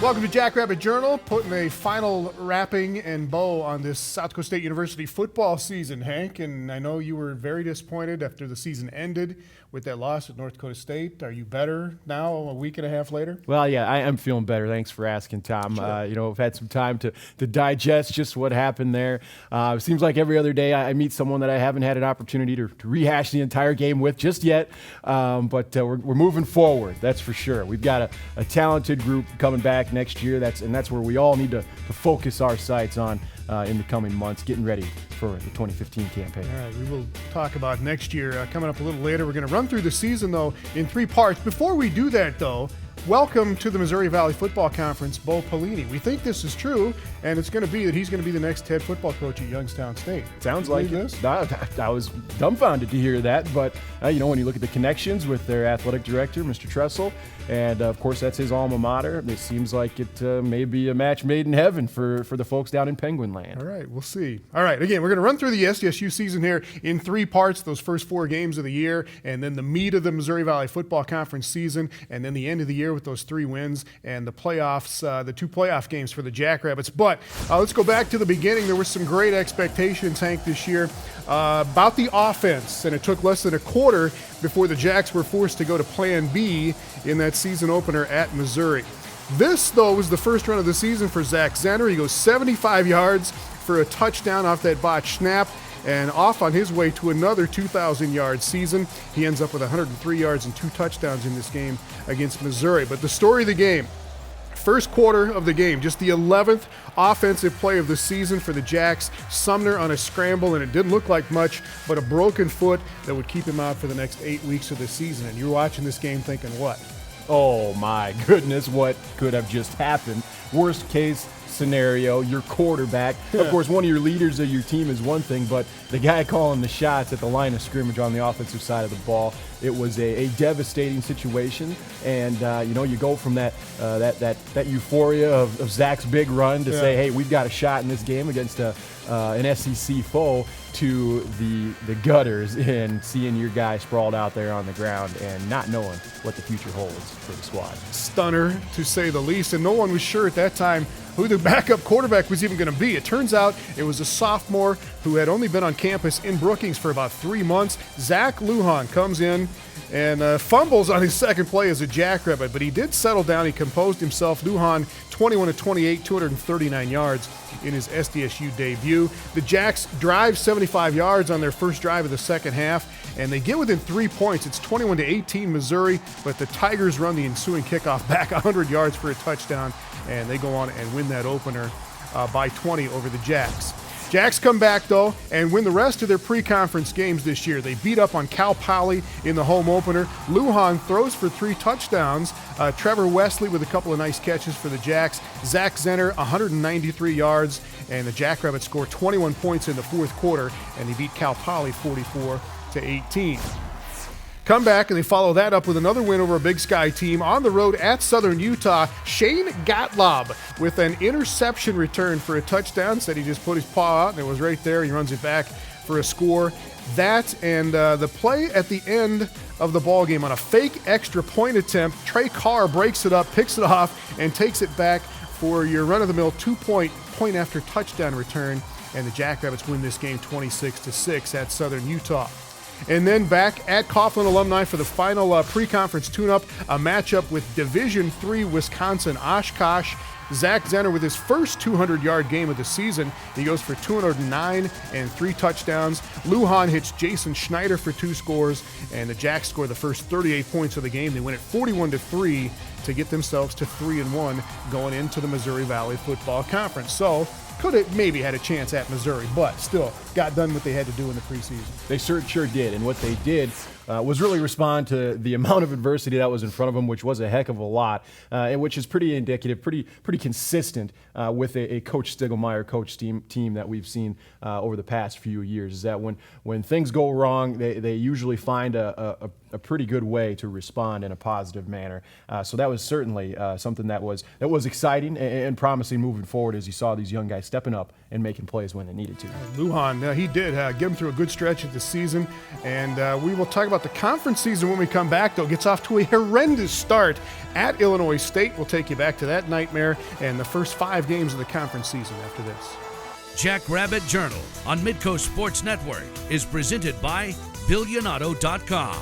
Welcome to Jackrabbit Journal, putting a final wrapping and bow on this South Dakota State University football season, Hank. And I know you were very disappointed after the season ended with that loss at North Dakota State. Are you better now, a week and a half later? Well, yeah, I am feeling better. Thanks for asking, Tom. Sure. I've had some time to digest just what happened there. It seems like every other day I meet someone that I haven't had an opportunity to rehash the entire game with just yet. But we're moving forward, that's for sure. We've got a talented group coming back next year. That's where we all need to focus our sights on in the coming months, getting ready for the 2015 campaign. All right, we will talk about next year coming up a little later. We're going to run through the season, though, in 3 parts. Before we do that, though, welcome to the Missouri Valley Football Conference, Bo Pelini. We think this is true, and it's going to be that he's going to be the next head football coach at Youngstown State. Sounds like this. I was dumbfounded to hear that, but when you look at the connections with their athletic director, Mr. Tressel, and of course that's his alma mater, it seems like it may be a match made in heaven for the folks down in Penguin Land. All right, we'll see. All right, again, we're going to run through the SDSU season here in 3 parts, those first 4 games of the year, and then the meat of the Missouri Valley Football Conference season, and then the end of the year with those 3 wins and the playoffs, the 2 playoff games for the Jackrabbits. But let's go back to the beginning. There were some great expectations, Hank, this year about the offense, and it took less than a quarter before the Jacks were forced to go to Plan B in that season opener at Missouri. This, though, was the first run of the season for Zach Zenner. He goes 75 yards for a touchdown off that botched snap, and off on his way to another 2,000-yard season. He ends up with 103 yards and 2 touchdowns in this game against Missouri. But the story of the game, first quarter of the game, just the 11th offensive play of the season for the Jacks. Sumner on a scramble, and it didn't look like much, but a broken foot that would keep him out for the next 8 weeks of the season. And you're watching this game thinking, what? Oh my goodness, what could have just happened? Worst case scenario, your quarterback. Of course, one of your leaders of your team is one thing, but the guy calling the shots at the line of scrimmage on the offensive side of the ball, it was a devastating situation. And you go from that euphoria of Zach's big run to say, hey, we've got a shot in this game against an SEC foe, to the gutters and seeing your guy sprawled out there on the ground and not knowing what the future holds for the squad. Stunner, to say the least, and no one was sure at that time who the backup quarterback was even going to be. It turns out it was a sophomore who had only been on campus in Brookings for about 3 months. Zach Lujan comes in and fumbles on his second play as a Jackrabbit, but he did settle down. He composed himself. Lujan, 21 of 28, 239 yards in his SDSU debut. The Jacks drive 75 yards on their first drive of the second half, and they get within 3 points. It's 21-18 Missouri, but the Tigers run the ensuing kickoff back 100 yards for a touchdown, and they go on and win that opener by 20 over the Jacks. Jacks come back, though, and win the rest of their pre-conference games this year. They beat up on Cal Poly in the home opener. Lujan throws for 3 touchdowns. Trevor Wesley with a couple of nice catches for the Jacks. Zach Zenner, 193 yards, and the Jackrabbits score 21 points in the fourth quarter, and they beat Cal Poly 44-18. Come back, and they follow that up with another win over a Big Sky team on the road at Southern Utah. Shane Gottlob with an interception return for a touchdown. Said he just put his paw out, and it was right there. He runs it back for a score. That and the play at the end of the ballgame on a fake extra point attempt. Trey Carr breaks it up, picks it off, and takes it back for your run-of-the-mill 2-point after touchdown return. And the Jackrabbits win this game 26-6 at Southern Utah. And then back at Coughlin Alumni for the final pre-conference tune-up, a matchup with Division III Wisconsin Oshkosh. Zach Zenner with his first 200-yard game of the season. He goes for 209 and 3 touchdowns. Lujan hits Jason Schneider for 2 scores, and the Jacks score the first 38 points of the game. They win it 41-3 to get themselves to 3-1 going into the Missouri Valley Football Conference. So could have maybe had a chance at Missouri, but still got done what they had to do in the preseason. They sure did, and what they did was really respond to the amount of adversity that was in front of them, which was a heck of a lot, and which is pretty indicative, pretty consistent with a Coach Stiglmeyer coach team that we've seen over the past few years. Is that when things go wrong, they usually find a pretty good way to respond in a positive manner. So that was certainly something that was exciting and promising moving forward as you saw these young guys stepping up and making plays when they needed to. Lujan, he did get him through a good stretch of the season, and we will talk about about the conference season when we come back, though. Gets off to a horrendous start at Illinois State. We'll take you back to that nightmare and the first 5 games of the conference season after this. Jackrabbit Journal on Midco Sports Network is presented by Billionato.com.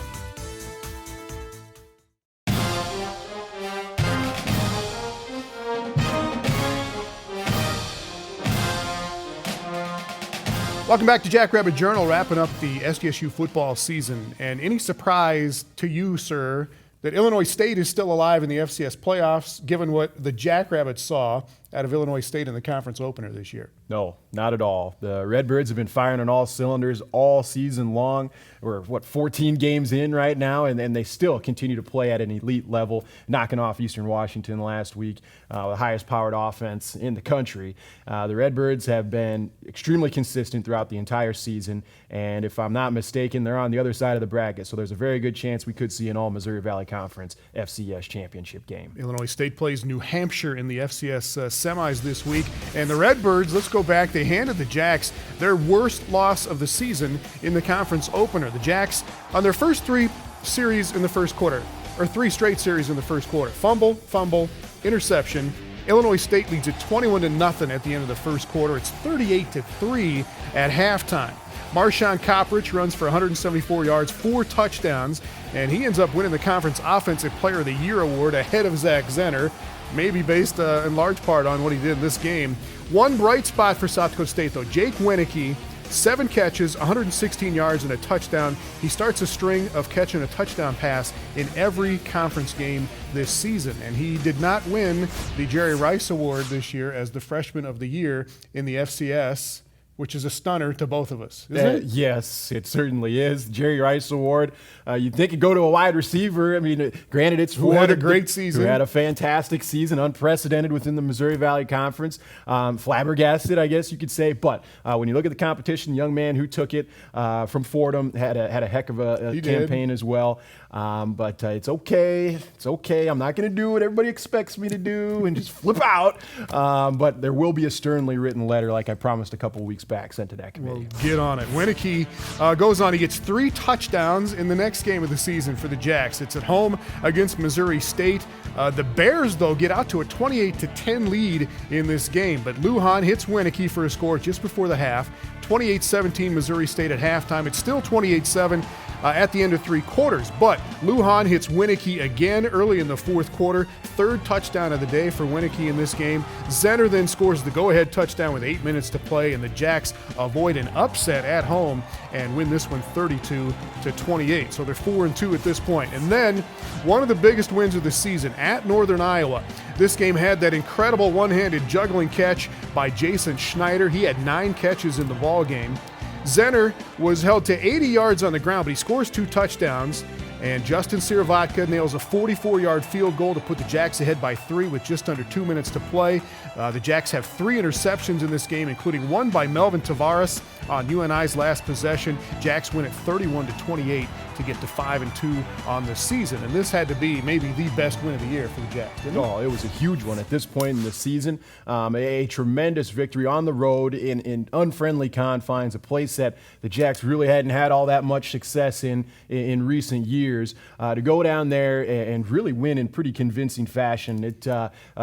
Welcome back to Jackrabbit Journal, wrapping up the SDSU football season. And any surprise to you, sir, that Illinois State is still alive in the FCS playoffs, given what the Jackrabbits saw out of Illinois State in the conference opener this year? No, not at all. The Redbirds have been firing on all cylinders all season long. We're, 14 games in right now, and they still continue to play at an elite level, knocking off Eastern Washington last week, the highest powered offense in the country. The Redbirds have been extremely consistent throughout the entire season, and if I'm not mistaken, they're on the other side of the bracket, so there's a very good chance we could see an all-Missouri Valley Conference FCS championship game. Illinois State plays New Hampshire in the FCS semis this week, and the Redbirds, let's go back, they handed the Jacks their worst loss of the season in the conference opener. The Jacks, on their first 3 series in the first quarter, or 3 straight series in the first quarter, fumble, interception. Illinois State leads it 21-0 at the end of the first quarter. It's 38-3 at halftime. Marshawn Kopperich runs for 174 yards, 4 touchdowns, and he ends up winning the Conference Offensive Player of the Year award ahead of Zach Zenner, maybe based in large part on what he did in this game. One bright spot for South Dakota State, though, Jake Wieneke, 7 catches, 116 yards, and a touchdown. He starts a string of catching a touchdown pass in every conference game this season, and he did not win the Jerry Rice Award this year as the Freshman of the Year in the FCS, which is a stunner to both of us, isn't it? Yes, it certainly is. The Jerry Rice Award. You'd think it'd go to a wide receiver. I mean, granted, it's who had a great season. Who had a fantastic season, unprecedented within the Missouri Valley Conference. Flabbergasted, I guess you could say. But when you look at the competition, the young man who took it from Fordham had a heck of a campaign as well. But it's okay. It's okay. I'm not going to do what everybody expects me to do and just flip out. But there will be a sternly written letter, like I promised a couple weeks back, sent to that committee. Well, get on it. Wieneke goes on. He gets 3 touchdowns in the next game of the season for the Jacks. It's at home against Missouri State. The Bears, though, get out to a 28-10 lead in this game. But Lujan hits Wieneke for a score just before the half. 28-17 Missouri State at halftime. It's still 28-7 at the end of 3 quarters. But Lujan hits Wieneke again early in the 4th quarter. 3rd touchdown of the day for Wieneke in this game. Zenner then scores the go-ahead touchdown with 8 minutes to play, and the Jacks avoid an upset at home and win this one 32-28. So they're 4-2 at this point. And then one of the biggest wins of the season at Northern Iowa. This game had that incredible one-handed juggling catch by Jason Schneider. He had 9 catches in the ball game. Zenner was held to 80 yards on the ground, but he scores 2 touchdowns. And Justin Siravatka nails a 44-yard field goal to put the Jacks ahead by 3 with just under 2 minutes to play. The Jacks have 3 interceptions in this game, including one by Melvin Tavares on UNI's last possession. Jacks win at 31-28 to get to 5-2 on the season. And this had to be maybe the best win of the year for the Jacks, didn't it? Oh, it was a huge one at this point in the season. A tremendous victory on the road in unfriendly confines, a place that the Jacks really hadn't had all that much success in recent years. To go down there and really win in pretty convincing fashion, it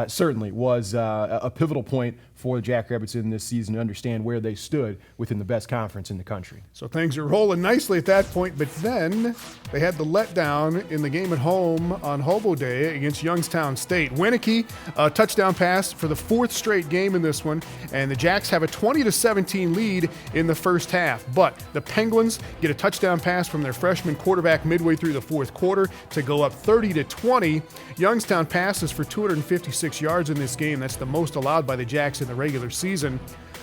certainly was a pivotal point for the Jackrabbits in this season to understand where they stood within the best conference in the country. So things are rolling nicely at that point, but then they had the letdown in the game at home on Hobo Day against Youngstown State. Wieneke, a touchdown pass for the 4th straight game in this one, and the Jacks have a 20-17 lead in the first half. But the Penguins get a touchdown pass from their freshman quarterback midway through the 4th quarter to go up 30-20. Youngstown passes for 256 yards in this game. That's the most allowed by the Jacks in the regular season.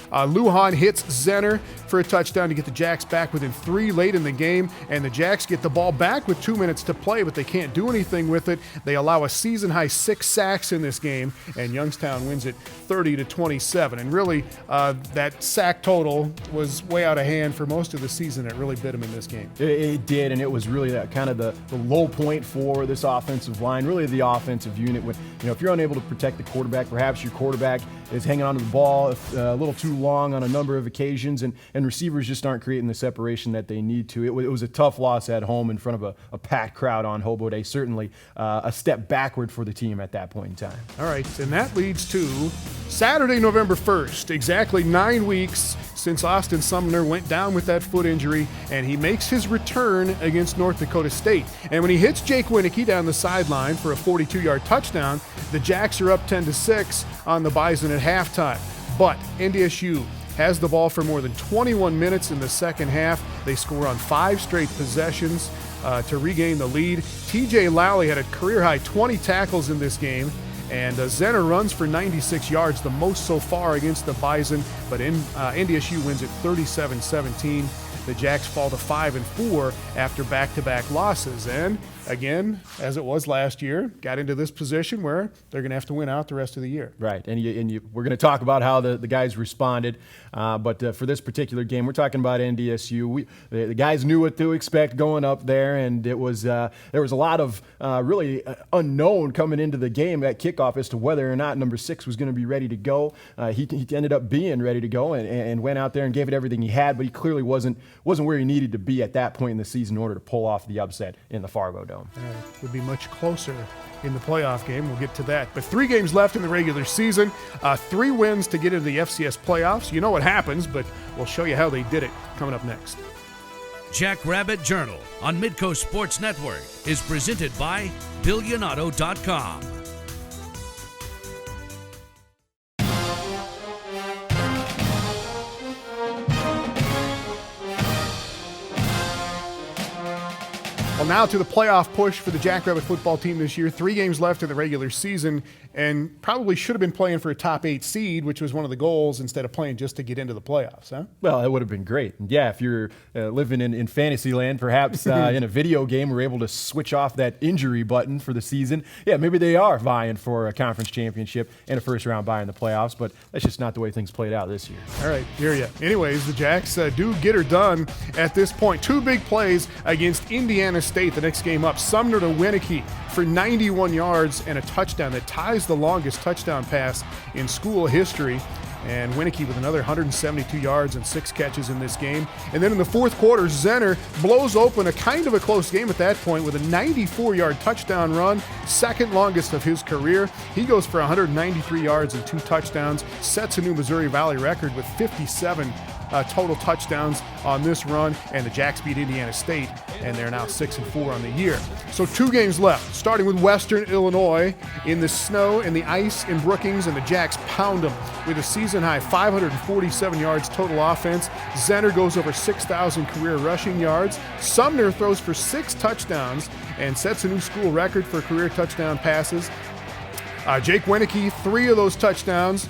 Lujan hits Zenner for a touchdown to get the Jacks back within 3 late in the game, and the Jacks get the ball back with 2 minutes to play, but they can't do anything with it. They allow a season-high 6 sacks in this game, and Youngstown wins it 30-27. And really, that sack total was way out of hand for most of the season. It really bit them in this game. It did, and it was really that kind of the low point for this offensive line, really the offensive unit. When, if you're unable to protect the quarterback, perhaps your quarterback is hanging onto the ball a little too long on a number of occasions, and receivers just aren't creating the separation that they need to. It was a tough loss at home in front of a packed crowd on Hobo Day. Certainly a step backward for the team at that point in time. All right, and that leads to Saturday, November 1st, exactly 9 weeks since Austin Sumner went down with that foot injury, and he makes his return against North Dakota State. And when he hits Jake Winicky down the sideline for a 42-yard touchdown, the Jacks are up 10-6 on the Bison at halftime. But NDSU has the ball for more than 21 minutes in the second half. They score on 5 straight possessions to regain the lead. TJ Lally had a career-high 20 tackles in this game, and Zenner runs for 96 yards, the most so far against the Bison, but NDSU wins it 37-17. The Jacks fall to 5-4 after back-to-back losses. And again, as it was last year, got into this position where they're going to have to win out the rest of the year. Right, and we're going to talk about how the guys responded, but for this particular game, we're talking about NDSU. The guys knew what to expect going up there, and there was a lot of really unknown coming into the game at kickoff as to whether or not number 6 was going to be ready to go. He ended up being ready to go and went out there and gave it everything he had, but he clearly wasn't where he needed to be at that point in the season in order to pull off the upset in the Fargo Dome. Would be much closer in the playoff game. We'll get to that. But 3 games left in the regular season, 3 wins to get into the FCS playoffs. You know what happens, but we'll show you how they did it coming up next. Jackrabbit Journal on Midco Sports Network is presented by BillionAuto.com. Well, now to the playoff push for the Jackrabbit football team this year. 3 games left in the regular season, and probably should have been playing for a top 8 seed, which was one of the goals, instead of playing just to get into the playoffs, huh? Well, that would have been great. Yeah, if you're living in fantasy land, perhaps in a video game, we're able to switch off that injury button for the season. Yeah, maybe they are vying for a conference championship and a first-round bye in the playoffs, but that's just not the way things played out this year. All right, hear ya. Anyways, the Jacks do get her done at this point. 2 big plays against Indiana State the next game up. Sumner to Winicky for 91 yards and a touchdown that ties the longest touchdown pass in school history. And Winicky with another 172 yards and 6 catches in this game. And then in the fourth quarter, Zenner blows open a kind of a close game at that point with a 94-yard touchdown run, second longest of his career. He goes for 193 yards and 2 touchdowns, sets a new Missouri Valley record with 57 total touchdowns on this run, and the Jacks beat Indiana State, and they're now 6-4 on the year. So 2 games left, starting with Western Illinois in the snow and the ice in Brookings, and the Jacks pound them with a season-high 547 yards total offense. Zenner goes over 6,000 career rushing yards. Sumner throws for 6 touchdowns and sets a new school record for career touchdown passes. Jake Winicky, 3 of those touchdowns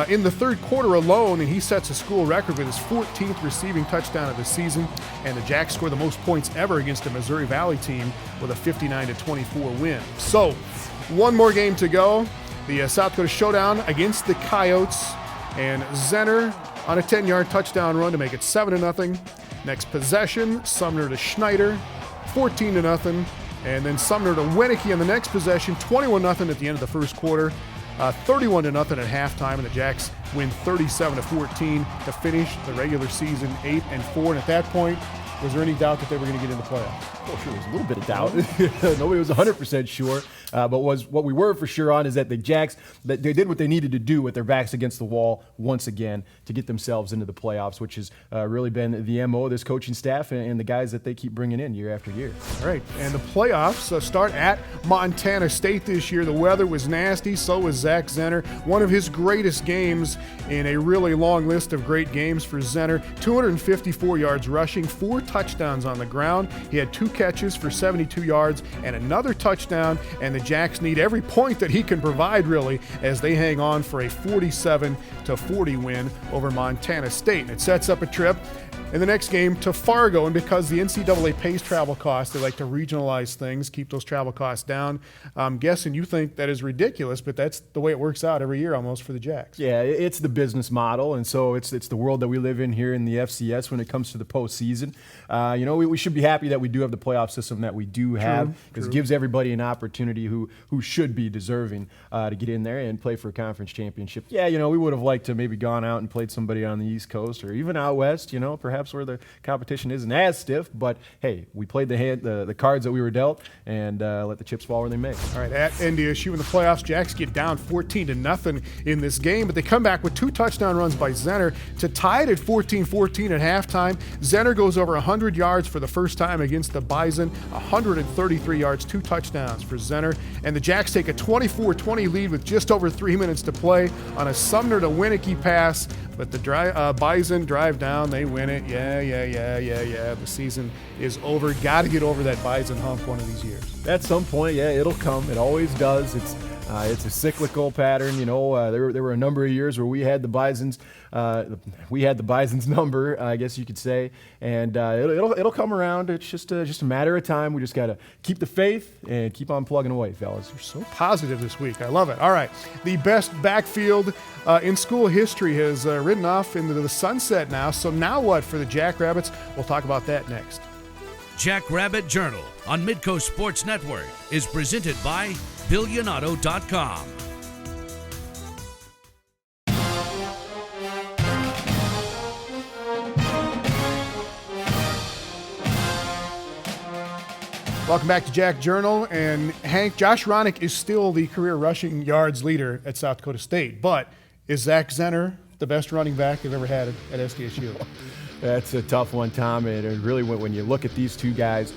in the third quarter alone, and he sets a school record with his 14th receiving touchdown of the season. And the Jacks score the most points ever against a Missouri Valley team with a 59-24 win. So, 1 more game to go. The South Dakota Showdown against the Coyotes, and Zenner on a 10-yard touchdown run to make it 7-0. Next possession, Sumner to Schneider, 14-0. And then Sumner to Winicky on the next possession, 21-0 at the end of the first quarter. 31-0 at halftime, and the Jacks win 37-14 to finish the regular season 8-4. And at that point, was there any doubt that they were going to get in the playoffs? Well, sure, there was a little bit of doubt. Nobody was 100% sure. But what we were for sure on is that the Jacks, they did what they needed to do with their backs against the wall once again to get themselves into the playoffs, which has really been the MO of this coaching staff and the guys that they keep bringing in year after year. All right, and the playoffs start at Montana State this year. The weather was nasty, so was Zach Zenner. One of his greatest games in a really long list of great games for Zenner. 254 yards rushing, 4 touchdowns on the ground. He had 2 catches for 72 yards and another touchdown, and the Jacks need every point that he can provide, really, as they hang on for a 47-40 win over Montana State. And it sets up a trip in the next game to Fargo, and because the NCAA pays travel costs, they like to regionalize things, keep those travel costs down. I'm guessing you think that is ridiculous, but that's the way it works out every year almost for the Jacks. Yeah, it's the business model, and so it's the world that we live in here in the FCS when it comes to the postseason. We should be happy that we do have the playoff system that we do have, because it gives everybody an opportunity who should be deserving to get in there and play for a conference championship. Yeah, we would have liked to maybe gone out and played somebody on the East Coast or even out West, perhaps where the competition isn't as stiff. But, hey, we played the cards that we were dealt and let the chips fall where they may. All right, at NDSU in the playoffs, Jacks get down 14-0 in this game, but they come back with 2 touchdown runs by Zenner to tie it at 14-14 at halftime. Zenner goes over 100 yards for the first time against the Bison, 133 yards, 2 touchdowns for Zenner. And the Jacks take a 24-20 lead with just over 3 minutes to play on a Sumner to Winicky pass. But the Bison drive down, they win it. Yeah. The season is over. Got to get over that Bison hump one of these years. At some point, yeah, it'll come. It always does. It's a cyclical pattern. There were a number of years where we had the Bison's number, I guess you could say, and it'll come around. It's just a matter of time. We just got to keep the faith and keep on plugging away, fellas. You're so positive this week. I love it. All right, the best backfield in school history has ridden off into the sunset now. So now what for the Jackrabbits? We'll talk about that next. Jackrabbit Journal on Midco Sports Network is presented by BillionAuto.com. Welcome back to Jack Journal. And Hank, Josh Ronick is still the career rushing yards leader at South Dakota State. But is Zach Zenner the best running back they've ever had at SDSU? That's a tough one, Tom. And really, when you look at these two guys,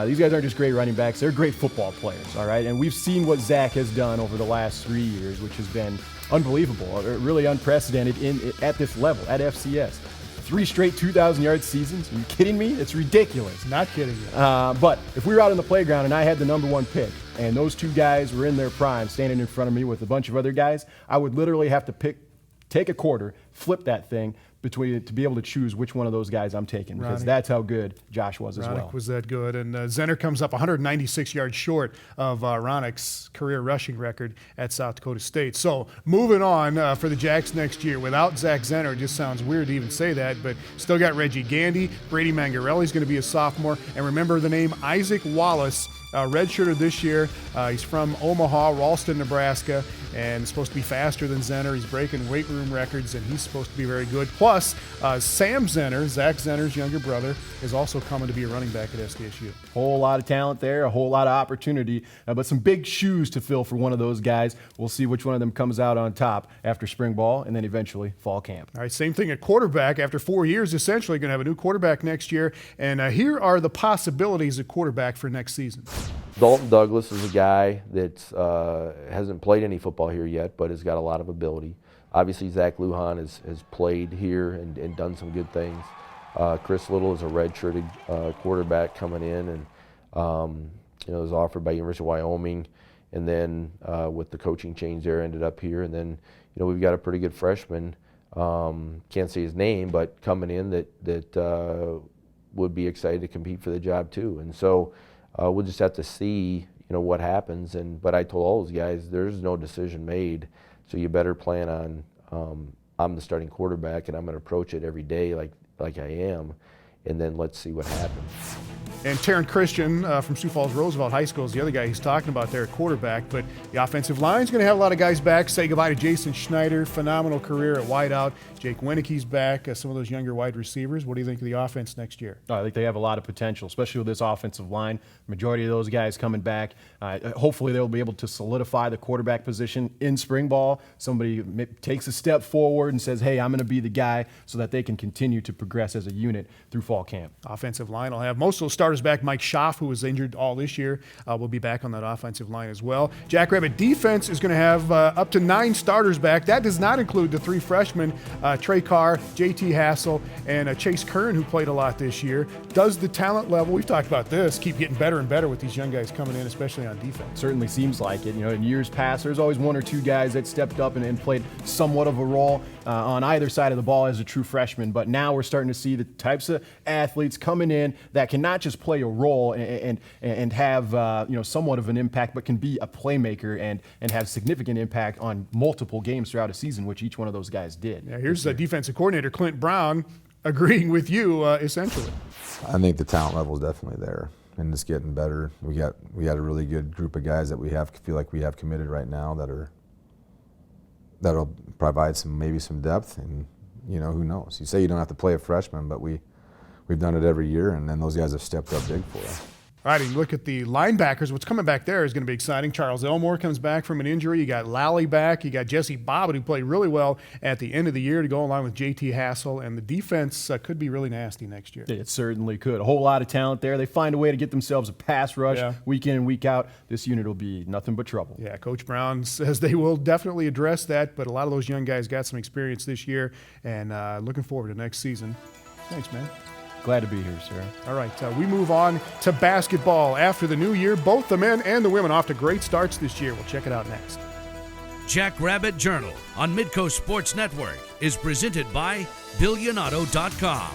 these guys aren't just great running backs. They're great football players, all right? And we've seen what Zach has done over the last 3 years, which has been unbelievable, really unprecedented at this level, at FCS. 3 straight 2,000-yard seasons. Are you kidding me? It's ridiculous. Not kidding you. But if we were out on the playground and I had the number 1 pick and those 2 guys were in their prime standing in front of me with a bunch of other guys, I would literally have to take a quarter, flip that thing to be able to choose which one of those guys I'm taking, because that's how good Josh was as well. Ronick was that good, and Zenner comes up 196 yards short of Ronick's career rushing record at South Dakota State. So moving on for the Jacks next year, without Zach Zenner, it just sounds weird to even say that, but still got Reggie Gandy, Brady Mangarelli's going to be a sophomore, and remember the name Isaac Wallace, redshirted this year. He's from Omaha, Ralston, Nebraska, and is supposed to be faster than Zenner. He's breaking weight room records, and he's supposed to be very good. Plus, Sam Zenner, Zach Zenner's younger brother, is also coming to be a running back at SDSU. Whole lot of talent there, a whole lot of opportunity, but some big shoes to fill for one of those guys. We'll see which one of them comes out on top after spring ball and then eventually fall camp. All right, same thing at quarterback. After 4 years, essentially going to have a new quarterback next year, and here are the possibilities at quarterback for next season. Dalton Douglas is a guy that hasn't played any football here yet, but has got a lot of ability. Obviously, Zach Lujan has played here and done some good things. Chris Little is a redshirted quarterback coming in, and was offered by University of Wyoming, and then with the coaching change there, ended up here. And then we've got a pretty good freshman. Can't say his name, but coming in that would be excited to compete for the job too. And so we'll just have to see what happens. But I told all those guys there's no decision made, so you better plan on I'm the starting quarterback and I'm going to approach it every day like I am, and then let's see what happens. And Taryn Christian from Sioux Falls Roosevelt High School is the other guy he's talking about there at quarterback. But the offensive line is going to have a lot of guys back. Say goodbye to Jason Schneider, phenomenal career at wideout. Jake Winicke's back, some of those younger wide receivers. What do you think of the offense next year? I think they have a lot of potential, especially with this offensive line. Majority of those guys coming back. Hopefully they'll be able to solidify the quarterback position in spring ball. Somebody takes a step forward and says, hey, I'm going to be the guy, so that they can continue to progress as a unit through fall camp. Offensive line will have most of those starters back. Mike Schaff, who was injured all this year, will be back on that offensive line as well. Jackrabbit defense is going to have up to 9 starters back. That does not include the 3 freshmen, Trey Carr, JT Hassel, and Chase Kern, who played a lot this year. Does the talent level, we've talked about this, keep getting better and better with these young guys coming in, especially on defense? Certainly seems like it. In years past, there's always 1 or 2 guys that stepped up and played somewhat of a role on either side of the ball as a true freshman. But now we're starting to see the types of athletes coming in that can not just play a role and have somewhat of an impact, but can be a playmaker and have significant impact on multiple games throughout a season, which each one of those guys did. Yeah, here's the defensive coordinator, Clint Brown, agreeing with you essentially. I think the talent level is definitely there. and it's getting better. We got a really good group of guys that feel like we have committed right now that'll provide maybe some depth, and who knows? You say you don't have to play a freshman, but we've done it every year, and then those guys have stepped up big for us. All right, and you look at the linebackers. What's coming back there is going to be exciting. Charles Elmore comes back from an injury. You got Lally back. You got Jesse Bobbitt, who played really well at the end of the year to go along with JT Hassel. And the defense could be really nasty next year. It certainly could. A whole lot of talent there. They find a way to get themselves a pass rush week in and week out. This unit will be nothing but trouble. Yeah, Coach Brown says they will definitely address that, but a lot of those young guys got some experience this year, and looking forward to next season. Thanks, man. Glad to be here, sir. All right, we move on to basketball. After the new year, both the men and the women off to great starts this year. We'll check it out next. Jackrabbit Journal on Midco Sports Network is presented by BillionAuto.com.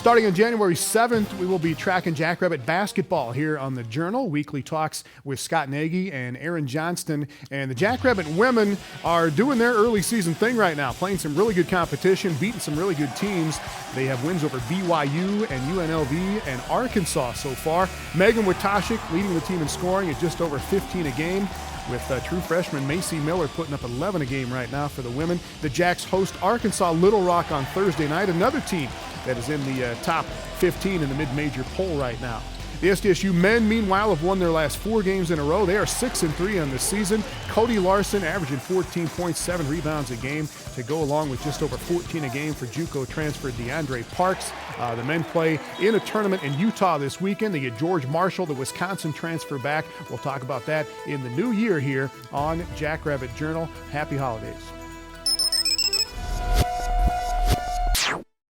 Starting on January 7th, we will be tracking Jackrabbit basketball here on the Journal. Weekly talks with Scott Nagy and Aaron Johnston. And the Jackrabbit women are doing their early season thing right now, playing some really good competition, beating some really good teams. They have wins over BYU and UNLV and Arkansas so far. Megan Witashik leading the team in scoring at just over 15 a game, with true freshman Macy Miller putting up 11 a game right now for the women. The Jacks host Arkansas Little Rock on Thursday night, another team that is in the top 15 in the mid-major poll right now. The SDSU men, meanwhile, have won their last 4 games in a row. They are 6-3 on the season. Cody Larson averaging 14.7 rebounds a game to go along with just over 14 a game for JUCO transfer DeAndre Parks. The men play in a tournament in Utah this weekend. They get George Marshall, the Wisconsin transfer, back. We'll talk about that in the new year here on Jackrabbit Journal. Happy holidays.